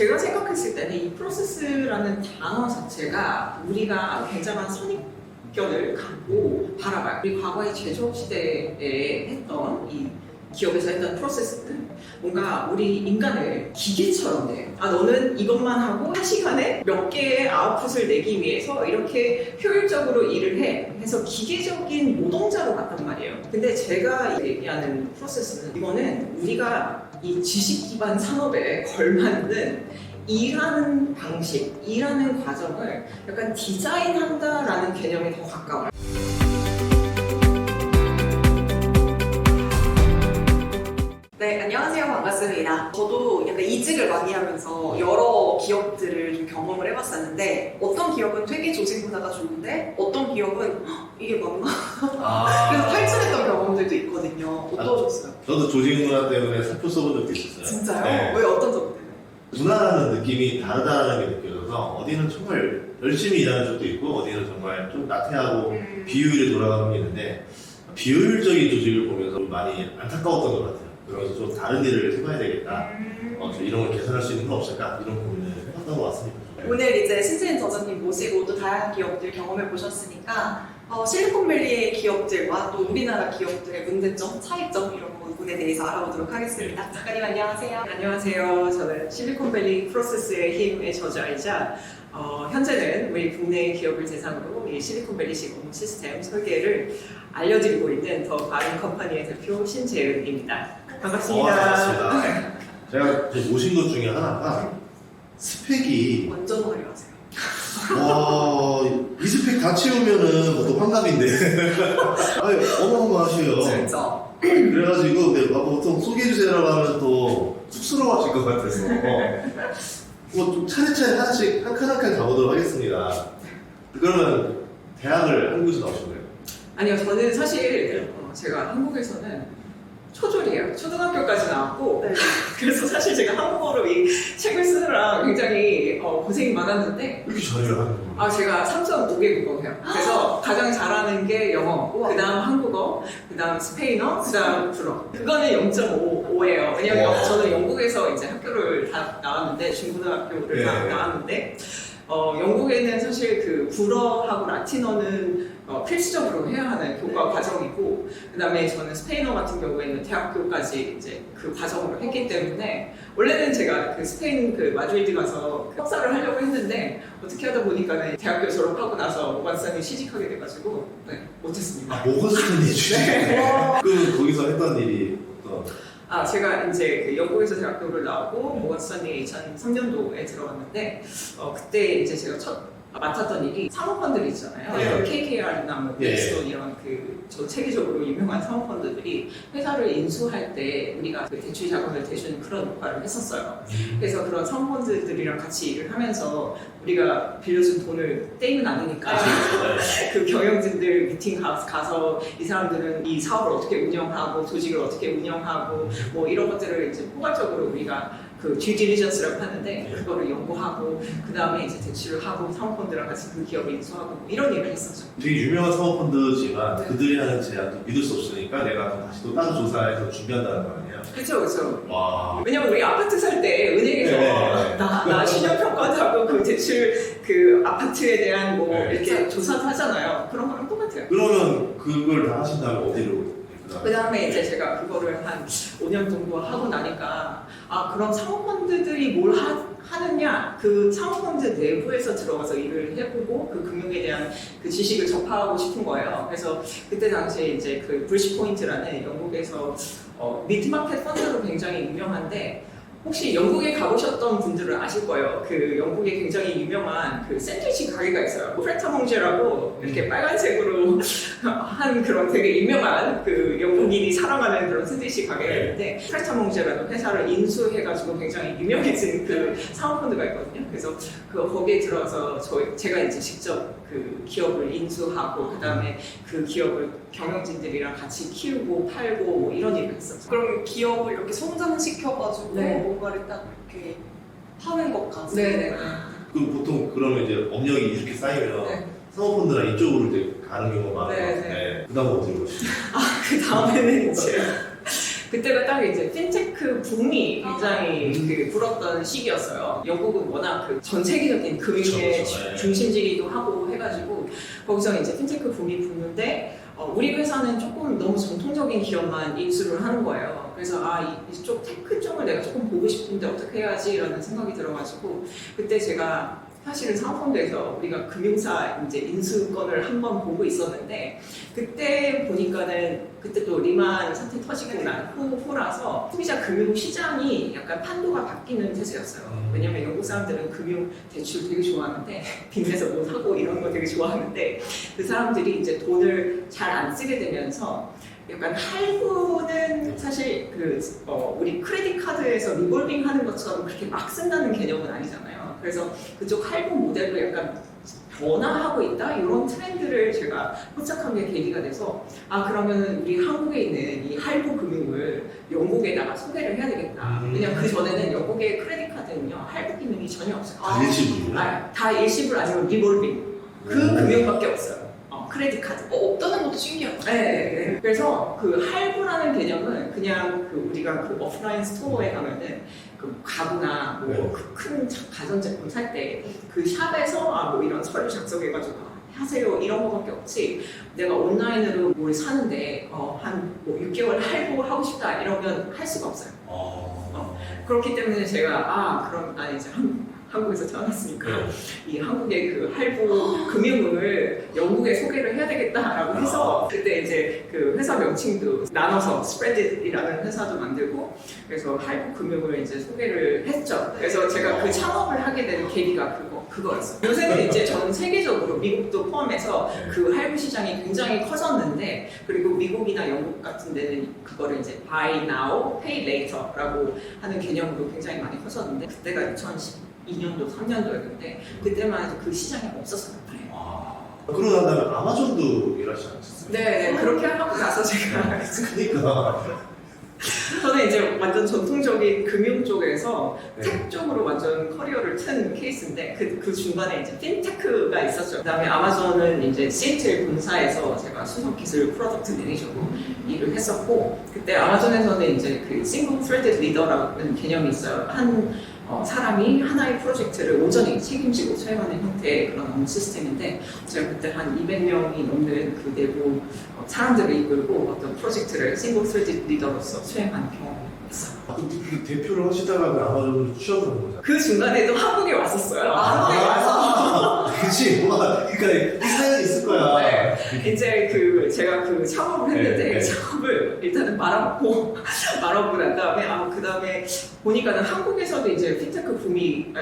제가 생각했을 때는 이 프로세스라는 단어 자체가 우리가 굉장한 선입견을 갖고 바라봐요. 우리 과거의 제조업 시대에 했던 이 기업에서 했던 프로세스는 뭔가 우리 인간을 기계처럼 돼요. 너는 이것만 하고 1시간에 몇 개의 아웃풋을 내기 위해서 이렇게 효율적으로 일을 해. 해서 기계적인 노동자로 갔단 말이에요. 근데 제가 얘기하는 프로세스는 이거는 우리가 이 지식 기반 산업에 걸맞는 일하는 방식, 일하는 과정을 약간 디자인한다라는 개념에 더 가까워요. 네, 안녕하세요. 반갑습니다. 저도 약간 이직을 많이 하면서 여러 기업들을 좀 경험을 해봤었는데 어떤 기업은 되게 조직 문화가 좋은데 어떤 기업은 이게 맞나? 그래서 탈출했던 경험들도 있거든요. 어떠셨어요? 저도 조직 문화 때문에 사표 써본 적도 있었어요. 진짜요? 네. 왜 어떤 점 때문에? 문화라는 느낌이 다르다는 게 느껴져서 어디는 정말 열심히 일하는 쪽도 있고 어디는 정말 좀 나태하고 비효율에 돌아가는 게 있는데 비효율적인 조직을 보면서 많이 안타까웠던 것 같아요. 그래서 좀 다른 일을 해봐야 되겠다. 좀 이런 걸 개선할 수 있는 건 없을까? 이런 고민을 해봤던 것 같습니다. 오늘 이제 신지인 저자님 모시고 또 다양한 기업들 경험해 보셨으니까 실리콘밸리의 기업들과 또 우리나라 기업들의 문제점, 차이점 이런 부분에 대해서 알아보도록 하겠습니다. 작가님 안녕하세요. 안녕하세요. 저는 실리콘밸리 프로세스의 힘의 저자이자 현재는 우리 국내 기업을 대상으로 이 실리콘밸리식 업무 시스템 설계를 알려드리고 있는 더 바른 컴퍼니의 대표 신재은입니다. 반갑습니다. 반갑습니다. 제가 모신 것 중에 하나가 스펙이 완전 화려하세요. 와, 이 스펙 다 채우면은 또 환갑인데. 아니, 어마어마하셔요. 진짜. 그래가지고, 보통 소개해주세요라고 하면 또 쑥스러워하실 것 같아서. 좀 차례차례 하나씩 한 칸 한 칸 가보도록 하겠습니다. 그러면 대학을 한국에서 나오신 거예요? 아니요, 저는 사실 제가 한국에서는 초졸이에요. 초등학교까지 나왔고 네. 그래서 사실 제가 한국어로 이 책을 쓰느라 굉장히 고생이 많았는데 이렇게 잘해요, 한국어. 제가 3.5개 국어해요. 그래서 가장 잘하는 게 영어, 그 다음 한국어, 그 다음 스페인어, 그 다음 불어. 그거는 0.5예요. 왜냐면 저는 영국에서 이제 학교를 다 나왔는데 중고등학교를 다 나왔는데 영국에는 사실 그 불어하고 라틴어는 필수적으로 해야 하는 교과 과정이고, 그 다음에 저는 스페인어 같은 경우에는 대학교까지 이제 그 과정으로 했기 때문에 원래는 제가 그 스페인 그 마드리드 가서 석사를 하려고 했는데 어떻게 하다 보니까는 대학교 졸업하고 나서 모건스탄에 취직하게 돼가지고 못했습니다. 모건스탄에 취직? 그럼 거기서 했던 일이 어떤? 제가 이제 그 영국에서 대학교를 나오고 모건스탄에 2003년도에 들어갔는데 그때 이제 제가 첫 맡았던 일이 사모펀드들 있잖아요. 네. KKR이나 뭐 넥스톤 이런 전 세계적으로 유명한 사모펀드들이 회사를 인수할 때 우리가 그 대출 자금을 대주는 그런 역할을 했었어요. 그래서 그런 사모펀드들이랑 같이 일을 하면서 우리가 빌려준 돈을 떼이면 안 되니까 그 경영진들 미팅 가서 이 사람들은 이 사업을 어떻게 운영하고 조직을 어떻게 운영하고 뭐 이런 것들을 이제 포괄적으로 우리가 그 due diligence라고 하는데 그거를 연구하고 그 다음에 이제 대출을 하고 사모펀드랑 같이 그 기업을 인수하고 뭐 이런 일을 했었죠. 되게 유명한 사모펀드지만 그들이 하는 제안도 믿을 수 없으니까 내가 다시 또 다른 조사해서 준비한다는 거 아니에요? 그렇죠. 와. 왜냐면 우리 아파트 살 때 은행에서 나 신용평가도 하고 그 대출 그 아파트에 대한 뭐 이렇게 조사도 하잖아요. 그런 거랑 똑같아요. 그러면 그걸 다 하신 다음에 어디로? 그 다음에 이제 제가 그거를 한 5년 정도 하고 나니까 그럼 사모펀드들이 뭘 하느냐, 그 사모펀드 내부에서 들어가서 일을 해보고 그 금융에 대한 그 지식을 접하고 싶은 거예요. 그래서 그때 당시에 이제 그 브리시포인트라는 영국에서 미드마켓 펀드로 굉장히 유명한데 혹시 영국에 가보셨던 분들은 아실 거예요. 그 영국에 굉장히 유명한 그 샌드위치 가게가 있어요. 프레타몽제라고 이렇게 빨간색으로 한 그런 되게 유명한 그 영국인이 사랑하는 그런 샌드위치 가게가 있는데 프레타몽제라는 회사를 인수해가지고 굉장히 유명해진 그 사모펀드가 있거든요. 그래서 거기에 들어가서 제가 이제 직접 그 기업을 인수하고 그 다음에 그 기업을 경영진들이랑 같이 키우고 팔고 뭐 이런 일을 했었죠. 그럼 기업을 이렇게 성장시켜가지고 네. 뭔가를 딱 이렇게 하는 것까지. 네네. 그럼 보통 그러면 이제 업력이 이렇게 쌓이면 네. 사모펀드나 이쪽으로 이제 가는 경우가 많아요. 네. 그 다음 어디로 가시죠? 그 다음에는 이제 그때가 딱 이제 핀테크 붐이 굉장히 그 불었던 시기였어요. 영국은 워낙 그 전 세계적인 금융의 그쵸, 네. 중심지기도 하고 해가지고 거기서 이제 핀테크 붐이 부는데 우리 회사는 조금 너무 전통적인 기업만 인수를 하는 거예요. 그래서 이쪽 테크 쪽을 내가 조금 보고 싶은데 어떻게 해야지라는 생각이 들어가지고 그때 제가 사실은 사업펀드에서 우리가 금융사 이제 인수권을 한번 보고 있었는데 그때 보니까는 그때 또 리만 사태 터지고 난 후라서 소비자 금융 시장이 약간 판도가 바뀌는 태세였어요. 왜냐면 영국 사람들은 금융 대출 되게 좋아하는데 빚내서 뭐 사고 이런 거 되게 좋아하는데 그 사람들이 이제 돈을 잘 안 쓰게 되면서 약간 할부는 사실 우리 크레딧 카드에서 리볼빙 하는 것처럼 그렇게 막 쓴다는 개념은 아니잖아요. 그래서 그쪽 할부 모델도 약간 변화하고 있다 이런 트렌드를 제가 포착한 게 계기가 돼서 그러면 우리 한국에 있는 이 할부 금융을 영국에다가 소개를 해야 되겠다. 왜냐면 그 전에는 영국의 크레딧 카드는요 할부 기능이 전혀 없어요. 다 일시불이구나. 다 일시불 아니면 리볼빙 그 금융밖에 없어요. 크레딧 카드. 없다는 것도 신기하다. 네. 그래서 그 할부라는 개념은 그냥 우리가 그 오프라인 스토어에 가면은 그 가구나 뭐 큰 가전제품 살 때 그 샵에서 뭐 이런 서류 작성해가지고 하세요 이런 거밖에 없지. 내가 온라인으로 뭘 사는데 한 뭐 6개월 할부하고 싶다 이러면 할 수가 없어요. 그렇기 때문에 제가 그럼 나 이제 한국에서 태어났으니까 이 한국의 그 할부 금융을 영국에 소개를 해야 되겠다라고 해서 그때 이제 그 회사 명칭도 나눠서 스프레드이라는 회사도 만들고 그래서 할부 금융을 이제 소개를 했죠. 그래서 제가 그 창업을 하게 된 계기가 그거였어요. 요새는 이제 전 세계적으로 미국도 포함해서 그 할부 시장이 굉장히 커졌는데 그리고 미국이나 영국 같은 데는 그거를 이제 buy now, pay later라고 하는 개념으로 굉장히 많이 커졌는데 그때가 2012년도, 3년도였는데 그때만 해도 그 시장이 없었어요. 그러고 난 다음에 아마존도 일하시지 않으셨어요? 네, 그렇게 하고 나서 제가 그러니까 저는 이제 완전 전통적인 금융 쪽에서 텍 쪽으로 완전 커리어를 튼 케이스인데 그 중간에 이제 핀테크가 있었죠. 그다음에 아마존은 이제 시애틀 본사에서 제가 수석 기술 프로덕트 매니저로 일을 했었고 그때 아마존에서는 이제 그 싱글 스레디드 리더라는 개념이 있어요. 한 사람이 하나의 프로젝트를 온전히 책임지고 수행하는 형태의 그런 업무 시스템인데 제가 그때 한 200명이 넘는 그 내부 사람들을 이끌고 어떤 프로젝트를 싱글 스레디드 리더로서 수행한 경험이 있어요. 그 대표를 하시다가 그 아마존으로 취업을 한 거잖아요. 그 중간에도 한국에 왔었어요. 한국에 와서 그치, 그러니까 사연이 있을 거야. 네. 이제 제가 창업을 했는데 창업을 일단은 말아먹고 난 다음에 그 다음에 보니까는 한국에서도 이제 핀테크 붐이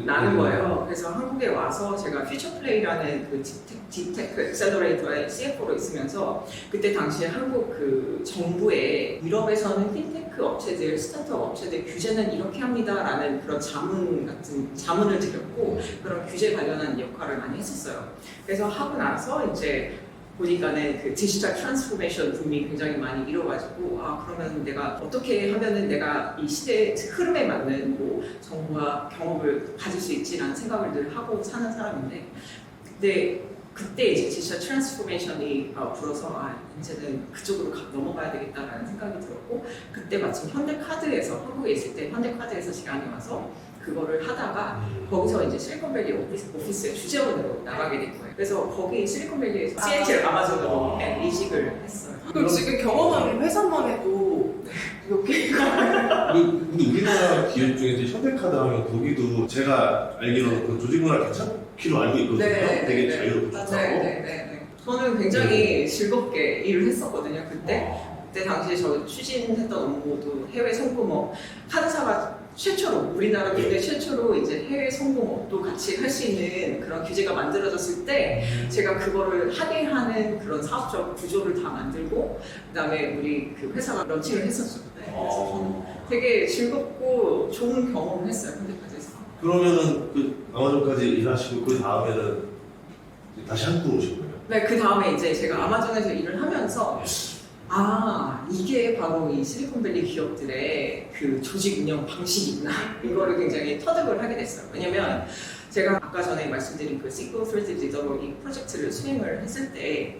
나는 거예요. 그래서 한국에 와서 제가 퓨처플레이라는 그 디테크 엑셀러레이터의 CFO로 있으면서 그때 당시에 한국 그 정부에 유럽에서는 핀테크 업체들, 스타트업 업체들 규제는 이렇게 합니다라는 그런 자문을 드렸고 그런 규제 관련한 역할을 많이 했었어요. 그래서 하고 나서 이제 보니까는 그 디지털 트랜스포메이션 붐이 굉장히 많이 일어가지고 그러면 내가 어떻게 하면은 내가 이 시대의 흐름에 맞는 뭐 정보와 경험을 가질 수 있지라는 생각을 늘 하고 사는 사람인데 그때 이제 디지털 트랜스포메이션이 불어서 이제는 그쪽으로 넘어가야 되겠다라는 생각이 들었고 그때 마침 현대카드에서 한국에 있을 때 현대카드에서 시간이 와서 그거를 하다가 거기서 이제 실리콘밸리 오피스의 주재원으로 나가게 된 거예요. 그래서 거기 실리콘밸리에서 시애틀 아마존으로 이직을 했어요. 그럼 지금 경험한 회사만 해도 몇 개가 근데 우리나라 기업 중에서 현대카드 하면 거기도 제가 알기로는 그 조직문화 괜찮기로 알고 있거든요. 되게 자유롭고 좋다고. 네. 저는 굉장히 즐겁게 일을 했었거든요. 그때 당시에 저 추진했던 업무도 해외 송금업 카드사가 최초로 우리나라 국내 최초로 이제 해외 송금업도 같이 할 수 있는 그런 규제가 만들어졌을 때 제가 그거를 하게 하는 그런 사업적 구조를 다 만들고 그다음에 우리 그 회사가 런칭을 했었죠. 그래서 저는 되게 즐겁고 좋은 경험을 했어요. 현대카드에서. 그러면은 그 아마존까지 일하시고 그 다음에는 다시 한국으로 오신 거예요? 네, 그 다음에 이제 제가 아마존에서 일을 하면서 이게 바로 이 실리콘밸리 기업들의 그 조직 운영 방식이구나. 이거를 굉장히 터득을 하게 됐어요. 왜냐면 제가 아까 전에 말씀드린 그 싱글 스레디드 리더로 이 프로젝트를 수행을 했을 때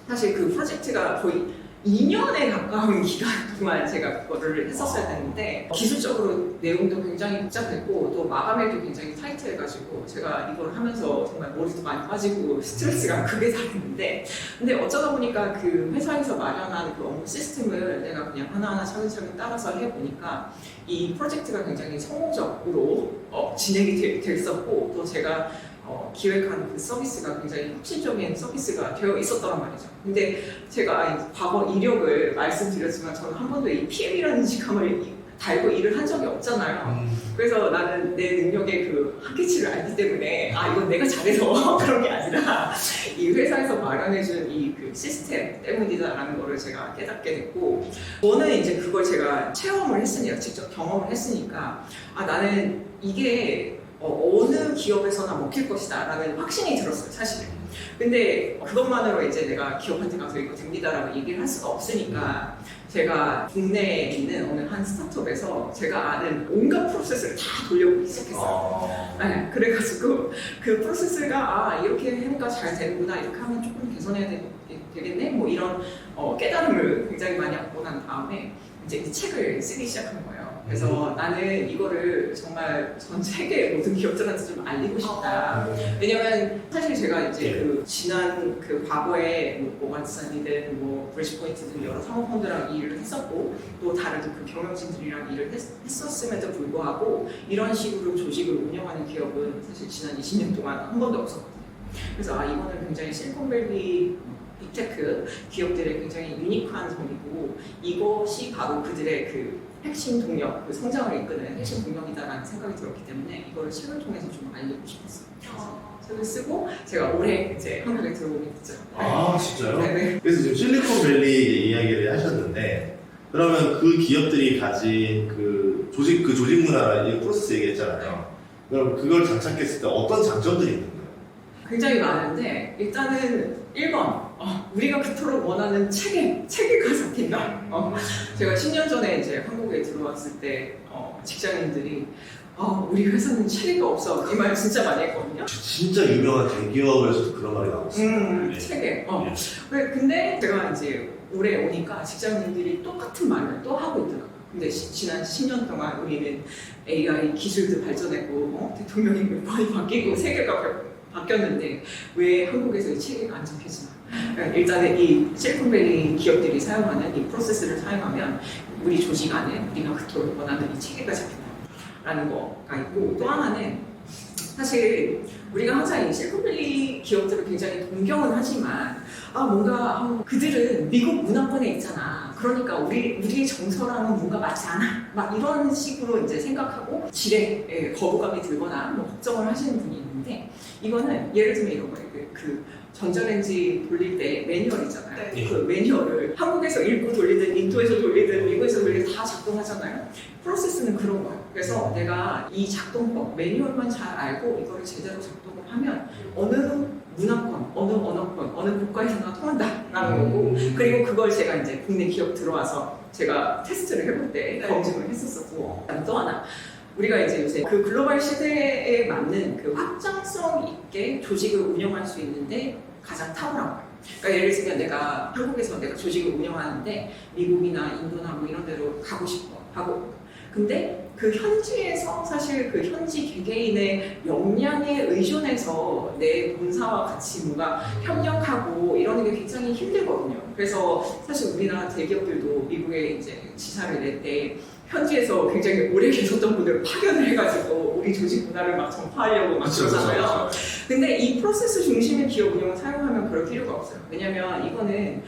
사실 그 프로젝트가 거의 2년에 가까운 기간 동안 제가 그거를 했었어야 되는데 기술적으로 내용도 굉장히 복잡했고 또 마감일도 굉장히 타이트해가지고 제가 이걸 하면서 정말 머리도 많이 빠지고 스트레스가 크게 달했는데 근데 어쩌다 보니까 그 회사에서 마련한 그 업무 시스템을 내가 그냥 하나하나 차근차근 따라서 해보니까 이 프로젝트가 굉장히 성공적으로 진행이 됐었고 또 제가 기획한 그 서비스가 굉장히 혁신적인 서비스가 되어 있었더란 말이죠. 근데 제가 과거 이력을 말씀드렸지만 저는 한 번도 이 PM이라는 직함을 달고 일을 한 적이 없잖아요. 그래서 나는 내 능력의 그 한계치를 알기 때문에 이건 내가 잘해서 그런 게 아니라 이 회사에서 마련해준 이 그 시스템 때문이다라는 거를 제가 깨닫게 됐고 저는 이제 그걸 제가 체험을 했으니까 직접 경험을 했으니까 나는 이게 어느 기업에서나 먹힐 것이다 라는 확신이 들었어요 사실은. 근데 그것만으로 이제 내가 기업한테 가서 이거 됩니다라고 얘기를 할 수가 없으니까 제가 국내에 있는 어느 한 스타트업에서 제가 아는 온갖 프로세스를 다 돌려보기 시작했어요. 네, 그래가지고 그 프로세스가 이렇게 하니까 잘 되는구나, 이렇게 하면 조금 개선해야 되겠네, 뭐 이런 깨달음을 굉장히 많이 얻고 난 다음에 이제 이 책을 쓰기 시작한 거예요. 그래서 나는 이거를 정말 전 세계 모든 기업들한테 좀 알리고 싶다. 왜냐면 사실 제가 이제 그 지난 그 과거에 뭐 원산이든 뭐 브리지포인트든 여러 사모펀드랑 일을 했었고 또 다른 그 경영진들이랑 일을 했었음에도 불구하고 이런 식으로 조직을 운영하는 기업은 사실 지난 20년 동안 한 번도 없었거든요. 그래서 이거는 굉장히 실리콘밸리 빅테크 기업들의 굉장히 유니크한 점이고 이것이 바로 그들의 그 핵심 동력, 그 성장을 이끄는 핵심 동력이다라는 생각이 들었기 때문에 이걸 책을 통해서 좀 알리고 싶었어요. 책을 쓰고 제가 올해 이제 한국에 들어오게 됐죠. 진짜요? 네네. 그래서 지금 실리콘밸리 이야기를 하셨는데 그러면 그 기업들이 가진 그 조직 문화 이 프로세스 얘기했잖아요. 그럼 그걸 장착했을 때 어떤 장점들이 있는 거예요? 굉장히 많은데 일단은 1번 우리가 그토록 원하는 체계가 잡힌다. 제가 10년 전에 이제 한국에 들어왔을 때 직장인들이 우리 회사는 체계가 없어 이 말 진짜 많이 했거든요. 진짜 유명한 대기업에서도 그런 말이 나왔어요. 체계. 근데 제가 이제 올해 오니까 직장인들이 똑같은 말을 또 하고 있더라고요. 근데 지난 10년 동안 우리는 AI 기술도 발전했고 대통령이 몇 번이 바뀌고 세계가 바뀌었는데 왜 한국에서 이 체계가 안 잡혀지나? 일단은 이 실리콘밸리 기업들이 사용하는 이 프로세스를 사용하면 우리 조직 안에 우리가 그토록 원하는 이 체계가 잡힌다라는 거가 있고 또 하나는 사실 우리가 항상 이 실리콘밸리 기업들을 굉장히 동경은 하지만 뭔가 그들은 미국 문화권에 있잖아. 그러니까 우리의 정서랑은 뭔가 맞지 않아. 막 이런 식으로 이제 생각하고 질에 거부감이 들거나 뭐 걱정을 하시는 분이 있는데 이거는 예를 들면 이런 거예요. 그 전자레인지 돌릴 때 매뉴얼 있잖아요. 네. 그 매뉴얼을 한국에서 읽고 돌리든 인도에서 돌리든 미국에서 돌리든 다 작동하잖아요. 프로세스는 그런 거예요. 그래서 내가 이 작동법, 매뉴얼만 잘 알고 이거를 제대로 작동을 하면 어느 문화권, 어느 언어권, 어느 국가에서나 통한다라는 거고 그리고 그걸 제가 이제 국내 기업 들어와서 제가 테스트를 해볼 때 검증을 했었었고 또 하나 우리가 이제 요새 그 글로벌 시대에 맞는 그 확장성 있게 조직을 운영할 수 있는데 가장 탁월한 거예요. 그러니까 예를 들면 내가 한국에서 내가 조직을 운영하는데 미국이나 인도나 뭐 이런 데로 가고 싶어 하고 근데 그 현지에서 사실 그 현지 개개인의 역량에 의존해서 내 본사와 같이 뭔가 협력하고 이러는 게 굉장히 힘들거든요. 그래서 사실 우리나라 대기업들도 미국에 이제 지사를 낼 때 현지에서 굉장히 오래 계셨던 분들을 파견을 해가지고 우리 조직 문화를 막 전파하려고 막 그러잖아요. 근데 이 프로세스 중심의 기업 운영을 사용하면 그럴 필요가 없어요. 왜냐면 이거는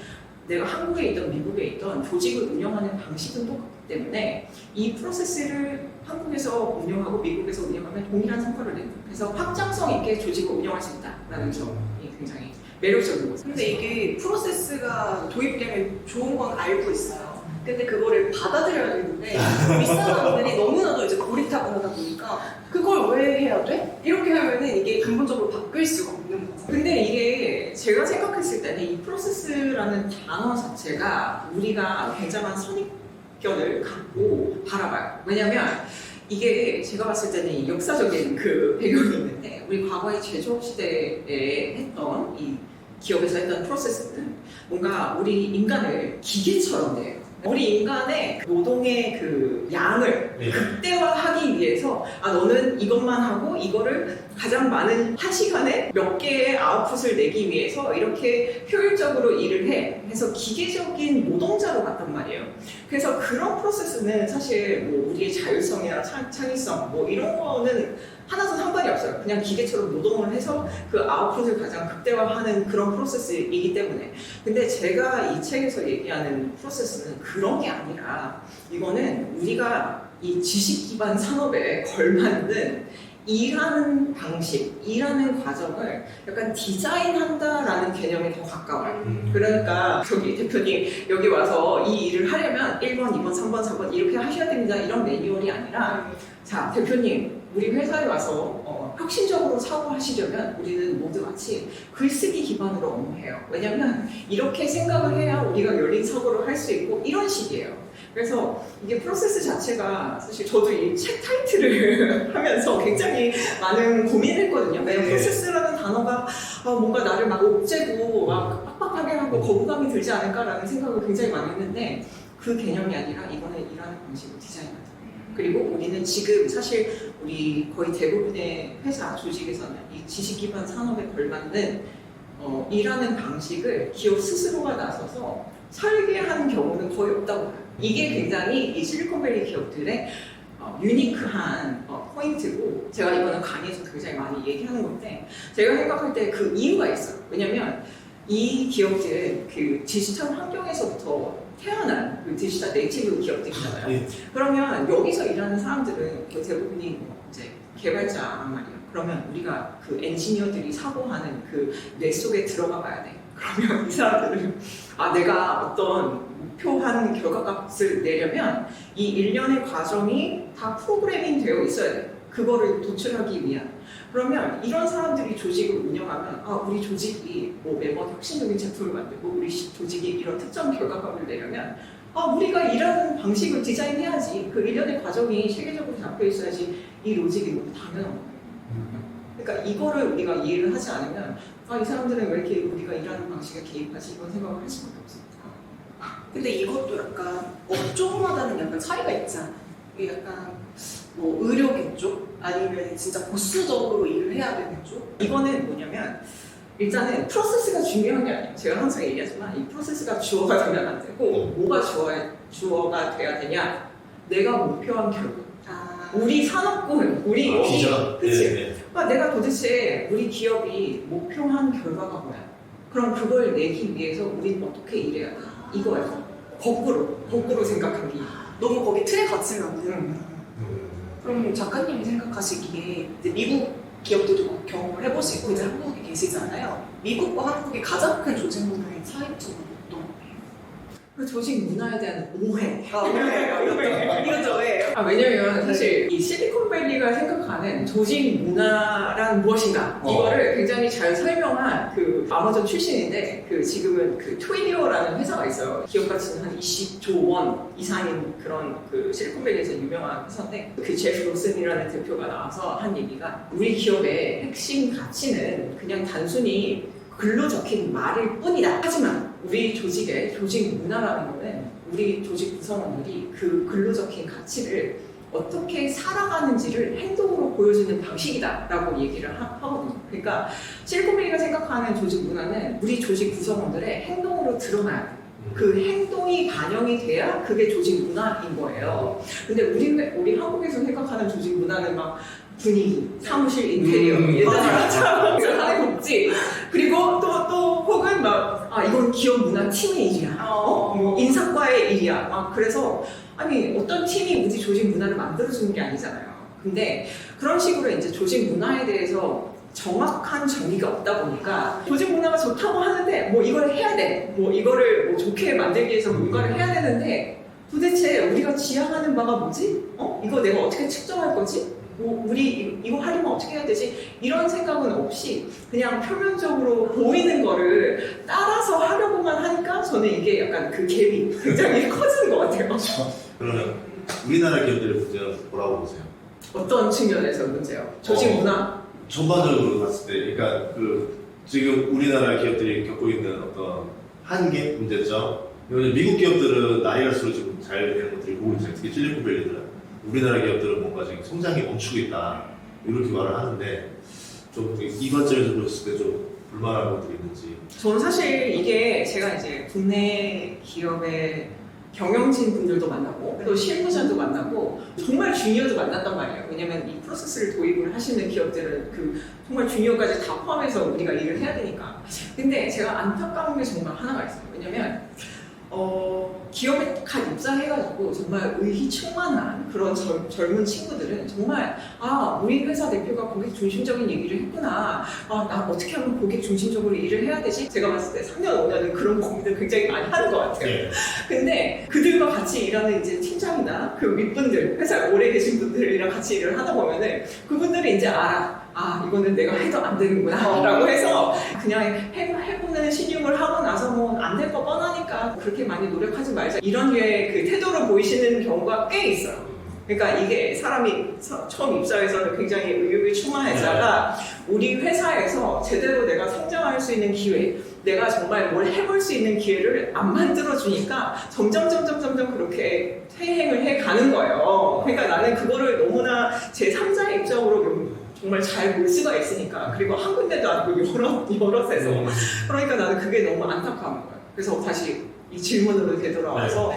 내가 한국에 있던 미국에 있던 조직을 운영하는 방식은 똑같기 때문에 이 프로세스를 한국에서 운영하고 미국에서 운영하면 동일한 성과를 낸다. 그래서 확장성 있게 조직을 운영할 수 있다라는 점이 굉장히 매력적이고. 근데 이게 프로세스가 도입되면 좋은 건 알고 있어요. 근데 그거를 받아들여야 되는데 윗사람들이 너무나도 이제 고리타분하다 보니까 그걸 왜 해야 돼? 이렇게 하면은 이게 근본적으로 바뀔 수가 없는 거죠. 근데 이게 제가 생각했을 때는 이 프로세스라는 단어 자체가 우리가 굉장한 선입견을 갖고 바라봐요. 왜냐면 이게 제가 봤을 때는 역사적인 그 배경이 있는데 우리 과거의 제조업 시대에 했던 이 기업에서 했던 프로세스는 뭔가 우리 인간을 기계처럼 돼요. 우리 인간의 노동의 그 양을 네. 극대화하기 위해서 너는 이것만 하고 이거를 가장 많은 한 시간에 몇 개의 아웃풋을 내기 위해서 이렇게 효율적으로 일을 해서 기계적인 노동자로 갔단 말이에요. 그래서 그런 프로세스는 사실 뭐 우리의 자율성이나 창의성 뭐 이런 거는 하나도 상관이 없어요. 그냥 기계처럼 노동을 해서 그 아웃풋을 가장 극대화하는 그런 프로세스이기 때문에. 근데 제가 이 책에서 얘기하는 프로세스는 그런 게 아니라 이거는 우리가 이 지식 기반 산업에 걸맞는 일하는 방식, 일하는 과정을 약간 디자인한다라는 개념에 더 가까워요. 그러니까 저기 대표님 여기 와서 이 일을 하려면 1번, 2번, 3번, 4번 이렇게 하셔야 됩니다. 이런 매뉴얼이 아니라 자 대표님 우리 회사에 와서 혁신적으로 사고하시려면 우리는 모두 같이 글쓰기 기반으로 업무해요. 왜냐면 이렇게 생각을 해야 우리가 열린 사고를 할 수 있고 이런 식이에요. 그래서 이게 프로세스 자체가 사실 저도 이 책 타이틀을 하면서 굉장히 많은 고민을 했거든요. 왜냐면 프로세스라는 단어가 뭔가 나를 막 옥죄고 막 빡빡하게 하고 거부감이 들지 않을까라는 생각을 굉장히 많이 했는데 그 개념이 아니라 이거는 일하는 방식을 디자인한다. 그리고 우리는 지금 사실 우리 거의 대부분의 회사 조직에서는 이 지식 기반 산업에 걸맞는 일하는 방식을 기업 스스로가 나서서 설계하는 경우는 거의 없다고 봐요. 이게 굉장히 이 실리콘밸리 기업들의 유니크한 포인트고 제가 이거는 강의에서 굉장히 많이 얘기하는 건데 제가 생각할 때 그 이유가 있어요. 왜냐면 이 기업들은 그 디지털 환경에서부터 태어난 그 디지털 네이티브 기업들이잖아요. 네. 그러면 여기서 일하는 사람들은 그 대부분이 이제 개발자란 말이에요. 그러면 우리가 그 엔지니어들이 사고하는 그 뇌 속에 들어가 봐야 돼. 그러면 이 사람들은 내가 어떤 목표한 결과값을 내려면 이 일련의 과정이 다 프로그래밍 되어 있어야 돼. 그거를 도출하기 위한. 그러면 이런 사람들이 조직을 운영하면 우리 조직이 뭐 매번 혁신적인 제품을 만들고 우리 조직이 이런 특정 결과값을 내려면 우리가 일하는 방식을 디자인해야지. 그 일련의 과정이 체계적으로 잡혀 있어야지 이 로직이 너무 당연한 거예요. 그러니까 이거를 우리가 이해를 하지 않으면 이 사람들은 왜 이렇게 우리가 일하는 방식에 개입하지? 이런 생각을 할 수밖에 없습니다. 근데 이것도 약간 업종마다는 약간 차이가 있지 않아요? 이게 약간 뭐 의료계 쪽? 아니면 진짜 보수적으로 일을 해야 되는 쪽? 이거는 뭐냐면 일단은 프로세스가 중요한 게 아니에요. 제가 항상 얘기하지만 이 프로세스가 주어가 되면 안 되고 뭐가 주어가 돼야 되냐? 내가 목표한 결과. 우리 산업군, 우리 비전. 그치? 네. 내가 도대체 우리 기업이 목표한 결과가 뭐야? 그럼 그걸 내기 위해서 우린 어떻게 일해야 돼? 이거예요. 거꾸로 생각하기. 너무 거기 틀에 갇히면 안 돼요. 그럼 작가님이 생각하시기에 이제 미국 기업들도 막 경험을 해보시고 이제 한국에 계시잖아요. 미국과 한국의 가장 큰 조직 문화의 차이점은 어떤 거예요? 그 조직 문화에 대한 오해. 이것도 왜요? 왜냐면 사실 이 실리콘밸리가 생각하는 조직 문화란 무엇인가 이거를 굉장히 잘 설명한 그 아마존 출신인데 그 지금은 그 트윈리오라는 회사가 있어요. 기업 가치는 한 20조 원 이상인 그런 그 실리콘밸리에서 유명한 회사인데 그 제프 로슨이라는 대표가 나와서 한 얘기가 우리 기업의 핵심 가치는 그냥 단순히 글로 적힌 말일 뿐이다. 하지만 우리 조직의 조직 문화라는 거는 우리 조직 구성원들이 그 글로 적힌 가치를 어떻게 살아가는지를 행동으로 보여주는 방식이다라고 얘기를 하거든요. 그러니까 실리콘밸리가 생각하는 조직 문화는 우리 조직 구성원들의 행동으로 드러나야 돼요. 그 행동이 반영이 돼야 그게 조직 문화인 거예요. 근데 우리 한국에서 생각하는 조직 문화는 막 분위기, 사무실 인테리어, 예전처럼 사는 복지, 그리고 또 혹은 막 이건 기업 문화 팀의 일이야, 뭐 인사과의 일이야. 그래서 어떤 팀이 우리 조직 문화를 만들어주는 게 아니잖아요. 근데 그런 식으로 이제 조직 문화에 대해서 정확한 정의가 없다 보니까 조직 문화가 좋다고 하는데 뭐 이걸 해야 돼, 뭐 이거를 뭐 좋게 만들기 위해서 뭔가를 해야 되는데 도대체 우리가 지향하는 바가 뭐지? 이거 내가 어떻게 측정할 거지? 우리 이거 하려면 어떻게 해야 되지? 이런 생각은 없이 그냥 표면적으로 보이는 거를 따라서 하려고만 하니까 저는 이게 약간 그 갭이 굉장히 커지는 것 같아요. 그러면 우리나라 기업들의 문제는 뭐라고 보세요? 어떤 측면에서 문제요? 조직 문화? 전반적으로 봤을 때, 그러니까 그 지금 우리나라 기업들이 겪고 있는 어떤 한계, 문제점, 미국 기업들은 나이 갈수록 지금 잘 되는 것들이 보고 있어요. 특히 실리콘밸리들은. 우리나라 기업들은 뭔가 지금 성장이 멈추고 있다. 이렇게 말을 하는데, 좀 이 관점에서 보셨을 때 좀 불만한 것들이 있는지. 저는 사실 이게 제가 이제 국내 기업의 경영진 분들도 만나고 또 실무자도 만나고 정말 주니어도 만났단 말이에요. 왜냐면 이 프로세스를 도입을 하시는 기업들은 그 정말 주니어까지 다 포함해서 우리가 일을 해야 되니까. 근데 제가 안타까운 게 정말 하나가 있어요. 왜냐면 기업에 갓 입사해가지고 정말 의기충만한 그런 젊은 친구들은 정말 우리 회사 대표가 고객 중심적인 얘기를 했구나. 나 어떻게 하면 고객 중심적으로 일을 해야 되지? 제가 봤을 때 3년, 5년은 그런 고민들 굉장히 많이 하는 것 같아요. 네. 근데 그들과 같이 일하는 이제 팀장이나 그 윗분들, 회사에 오래 계신 분들이랑 같이 일을 하다 보면은 그분들이 이제 알아. 이거는 내가 해도 안 되는구나. 라고 해서 그냥 해보는 신용을 하고 나서 뭐 안 될 거 뻔하니까 그렇게 많이 노력하지 말자. 이런 류의 그 태도를 보이시는 경우가 꽤 있어요. 그러니까 이게 사람이 처음 입사해서는 굉장히 의욕이 충만했다가 우리 회사에서 제대로 내가 성장할 수 있는 기회, 내가 정말 뭘 해볼 수 있는 기회를 안 만들어주니까 점점 그렇게 퇴행을 해가는 거예요. 그러니까 나는 그거를 너무나 제 3자의 입장으로 정말 잘 볼 수가 있으니까. 그리고 한 군데도 아니고 여럿에서. 그러니까 나는 그게 너무 안타까운 거예요. 그래서 다시 이 질문으로 되돌아와서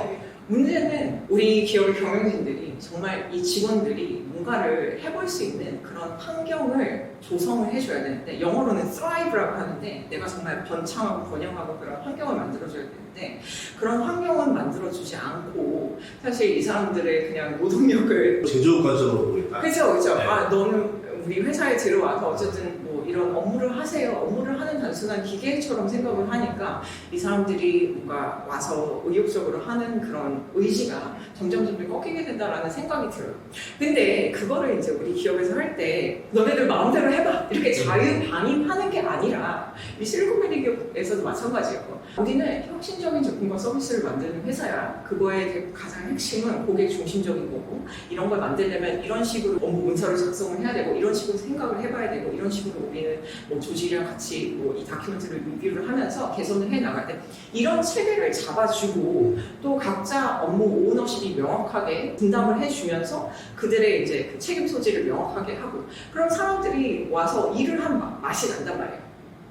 문제는 우리 기업의 경영진들이 정말 이 직원들이 뭔가를 해볼 수 있는 그런 환경을 조성을 해줘야 되는데, 영어로는 thrive라고 하는데 내가 정말 번창하고 번영하고 그런 환경을 만들어줘야 되는데 그런 환경은 만들어주지 않고 사실 이 사람들의 그냥 노동력을 제조업 관점으로 보니까. 그렇죠. 네. 너는 우리 회사에 들어와서 어쨌든 뭐 이런 업무를 하세요. 업무를 하는 단순한 기계처럼 생각을 하니까 이 사람들이 뭔가 와서 의욕적으로 하는 그런 의지가 점점 꺾이게 된다라는 생각이 들어요. 근데 그거를 이제 우리 기업에서 할 때 너네들 마음대로 해봐 이렇게 자유 방임하는 게 아니라 이 실리콘밸리 기업에서도 마찬가지예요. 우리는 혁신적인 제품과 서비스를 만드는 회사야. 그거의 가장 핵심은 고객 중심적인 거고, 이런 걸 만들려면 이런 식으로 업무 문서를 작성을 해야 되고 이런 식으로 생각을 해봐야 되고 이런 식으로 우리는 뭐 조직이랑 같이 뭐 이 다큐멘터리를 리뷰를 하면서 개선을 해 나갈 때 이런 체계를 잡아주고 또 각자 업무 오너십이 명확하게 분담을 해주면서 그들의 이제 그 책임 소지를 명확하게 하고, 그럼 사람들이 와서 일을 한 맛이 난단 말이에요.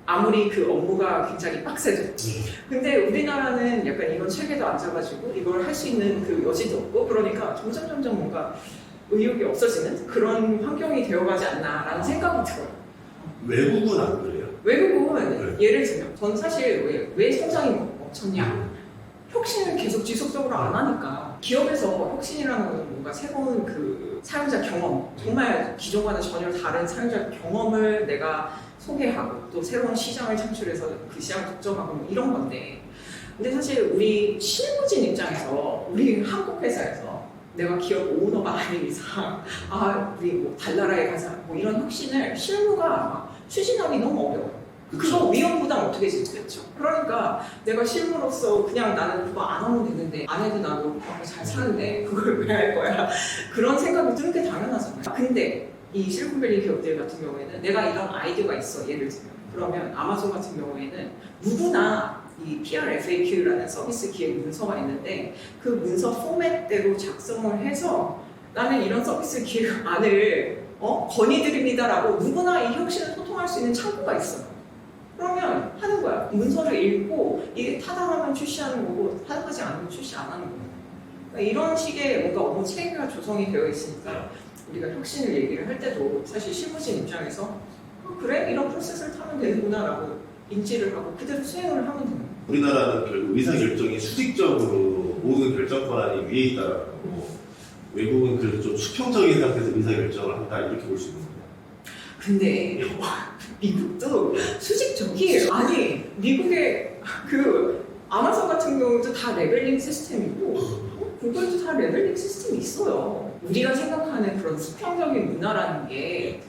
아무리 그 업무가 굉장히 빡세도. 근데 우리나라는 약간 이런 체계도 안 잡아주고 이걸 할 수 있는 그 여지도 없고, 그러니까 점점 뭔가 의욕이 없어지는 그런 환경이 되어가지 않나라는 생각이 들어요. 외국은 안 그래요? 외국은 예를 들면 저는 사실 왜 성장이 멈췄냐, 혁신을 계속 지속적으로 안 하니까. 기업에서 혁신이라는 건 뭔가 새로운 그 사용자 경험, 정말 기존과는 전혀 다른 사용자 경험을 내가 소개하고 또 새로운 시장을 창출해서 그 시장을 독점하고 뭐 이런 건데, 근데 사실 우리 실무진 입장에서 우리 한국 회사에서 내가 기업 오너가 아닌 이상 우리 뭐 달나라에 가자 뭐 이런 혁신을 실무가 추진하기 너무 어려워요. 그거 위험 부담 어떻게 지겠죠? 그러니까 내가 실무로서 그냥 나는 그거 안 하면 되는데, 안 해도 나도 잘 사는데 그걸 왜 할 거야? 그런 생각이 드는 게 당연하잖아요. 근데 이 실리콘밸리 기업들 같은 경우에는 내가 이런 아이디어가 있어, 예를 들면. 그러면 아마존 같은 경우에는 누구나 이 PRFAQ라는 서비스 기획 문서가 있는데 그 문서 포맷대로 작성을 해서 나는 이런 서비스 기획안을 건의드립니다라고 누구나 이 혁신을 소통할 수 있는 창구가 있어요. 그러면 하는 거야. 문서를 읽고 이게 타당하면 출시하는 거고 타당하지 않으면 출시 안 하는 거예요. 그러니까 이런 식의 뭔가 업무 체계가 조성이 되어 있으니까 우리가 혁신을 얘기를 할 때도 사실 실무진 입장에서 그래? 이런 프로세스를 타면 되는구나 라고 인지를 하고 그대로 수행을 하면 되는 거예요. 우리나라는 결국 의사결정이 수직적으로 모든 결정 권한이 위에 있다라고 하고, 외국은 그래도 좀 수평적인 상태에서 의사결정을 한다 이렇게 볼 수 있는 거예요. 근데 미국도 수직적이에요. 아니 미국의 그 아마존 같은 경우도 다 레벨링 시스템이고 구글도 다 레벨링 시스템이 있어요. 우리가 생각하는 그런 수평적인 문화라는 게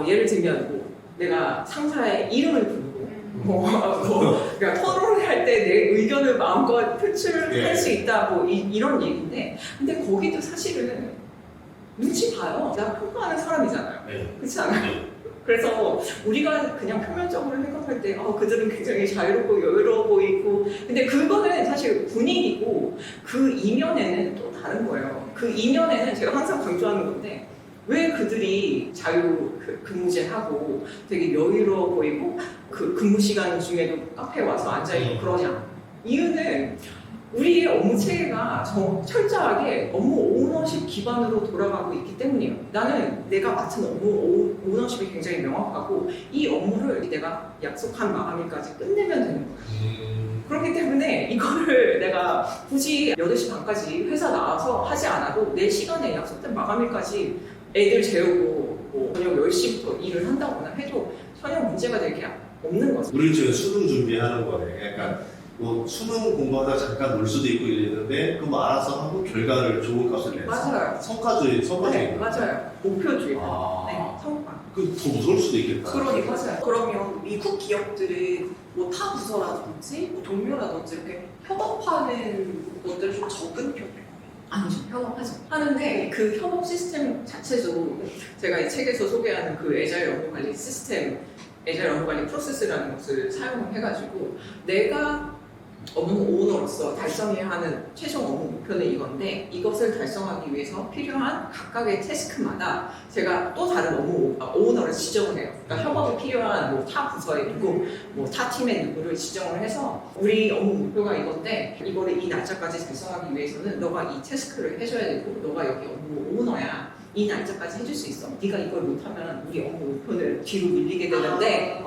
예를 들면 뭐 내가 상사의 이름을 부르고 그러니까 토론을 할 때 내 의견을 마음껏 표출할 수 있다 뭐 이런 얘기인데, 근데 거기도 사실은 눈치 봐요. 나 평가하는 사람이잖아요. 그렇지 않아요? 그래서 우리가 그냥 표면적으로 생각할 때 그들은 굉장히 자유롭고 여유로워 보이고 근데 그거는 사실 분위기고 그 이면에는 또 다른 거예요. 그 이면에는 제가 항상 강조하는 건데 왜 그들이 근무제하고 되게 여유로워 보이고 그 근무 시간 중에도 카페에 와서 앉아있고 그러냐. 이유는 우리의 업무 체계가 철저하게 업무 오너십 기반으로 돌아가고 있기 때문이에요. 나는 내가 맡은 업무 오너십이 굉장히 명확하고 이 업무를 내가 약속한 마감일까지 끝내면 되는 거예요. 그렇기 때문에 이거를 내가 굳이 8시 반까지 회사 나와서 하지 않아도 내 시간에 약속된 마감일까지 애들 재우고 뭐 저녁 10시부터 일을 한다거나 해도 전혀 문제가 될 게 없는 거죠. 우리 지금 수능 준비하는 거네. 약간 뭐 수능 공부하다 잠깐 놀 수도 있고 이랬는데 그럼 알아서 하고 결과를 좋은 값을 내서 맞아요. 성과적인 네, 맞아요. 목표주의. 아, 네, 성과. 그더 무서울 수도 있겠다. 그러니까 맞아요. 그러면 미국 기업들은 뭐 타 부서라든지 뭐 동료라든지 이렇게 협업하는 것들이 좀 적은 편이에요. 아니죠. 협업하죠. 하는데 그 협업 시스템 자체도 제가 이 책에서 소개하는 그 애자일 업무 관리 시스템, 애자일 업무 관리 프로세스라는 것을 사용을 해가지고 내가 업무 오너로서 달성해야 하는 최종 업무 목표는 이건데 이것을 달성하기 위해서 필요한 각각의 태스크마다 제가 또 다른 업무 오너를 지정을 해요. 그러니까 협업이 필요한 뭐 타 부서의 누구, 뭐 타 팀의 누구를 지정을 해서 우리 업무 목표가 이건데 이거를 이 날짜까지 달성하기 위해서는 너가 이 태스크를 해줘야 되고 너가 여기 업무 오너야. 이 날짜까지 해줄 수 있어. 네가 이걸 못하면 우리 업무 목표는 뒤로 밀리게 되는데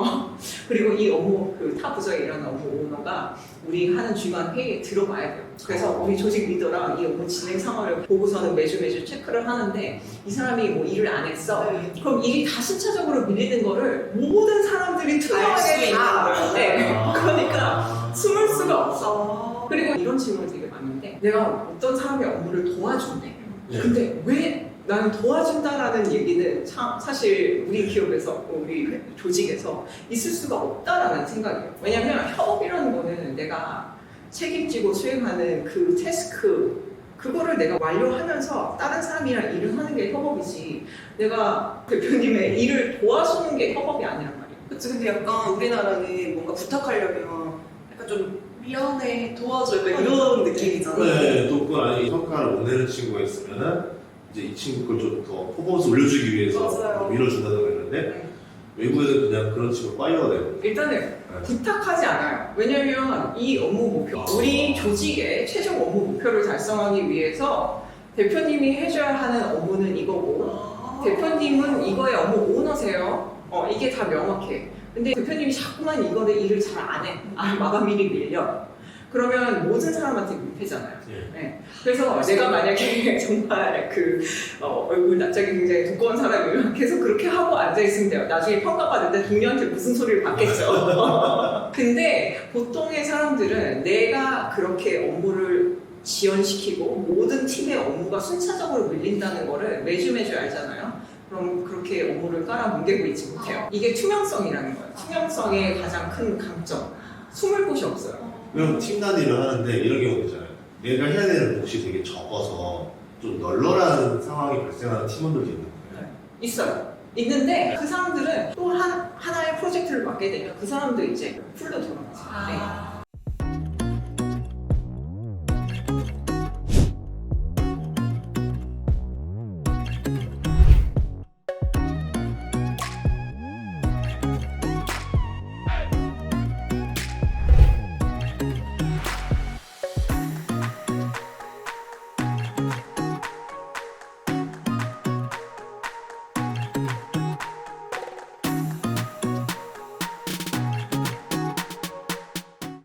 그리고 이 업무 타 부서에 일하는 업무 오너가 우리 하는 주간 회의에 들어가야 돼요. 그래서 우리 조직 리더랑 이 업무 진행 상황을 보고서는 매주 체크를 하는데 이 사람이 뭐 일을 안 했어. 그럼 일이 다 순차적으로 밀리는 거를 모든 사람들이 투명하게 다 네. 그러니까 숨을 수가 없어. 그리고 이런 질문이 되게 많은데 내가 어떤 사람의 업무를 도와준대. 네. 근데 왜 나는 도와준다라는 얘기는 참 사실 우리 기업에서 우리 조직에서 있을 수가 없다라는 생각이에요. 왜냐면 협업이라는 거는 내가 책임지고 수행하는 그 태스크 그거를 내가 완료하면서 다른 사람이랑 일을 하는 게 협업이지 내가 대표님의 일을 도와주는 게 협업이 아니란 말이에요. 그치, 근데 약간 우리나라는 뭔가 부탁하려면 약간 좀 미안해, 도와줘, 약간 이런 느낌이잖아. 네, 또 그건 아니 성과를 못 내는 친구가 있으면은 이제 이 친구 걸 좀 더 퍼포먼스 올려주기 위해서 맞아요. 밀어준다고 했는데 외국에는 그냥 그런 친구 파이어가 되고 일단은 부탁하지 않아요. 왜냐면 이 업무 목표, 우리 조직의 최종 업무 목표를 달성하기 위해서 대표님이 해줘야 하는 업무는 이거고 대표님은 이거의 업무 오너세요. 이게 다 명확해. 근데 대표님이 자꾸만 이거를 일을 잘 안 해. 마감일이 밀려. 그러면 모든 사람한테 민폐잖아요. 네. 그래서 내가 만약에 정말 얼굴 낯짝이 굉장히 두꺼운 사람이면 계속 그렇게 하고 앉아있으면 돼요. 나중에 평가받을 때 동료한테 무슨 소리를 받겠죠. 근데 보통의 사람들은 내가 그렇게 업무를 지연시키고 모든 팀의 업무가 순차적으로 밀린다는 거를 매주 알잖아요. 그럼 그렇게 업무를 깔아뭉개고 있지 못해요. 이게 투명성이라는 거예요. 투명성의 가장 큰 강점. 숨을 곳이 없어요. 그럼 팀 단위를 하는데 이런 경우 있잖아요. 내가 해야 되는 몫이 되게 적어서 좀 널널한 상황이 발생하는 팀원들도 있는 거예요. 있어요. 있는데 그 사람들은 또 하나의 프로젝트를 맡게 되면 그 사람도 이제 풀로 돌아가죠. 네.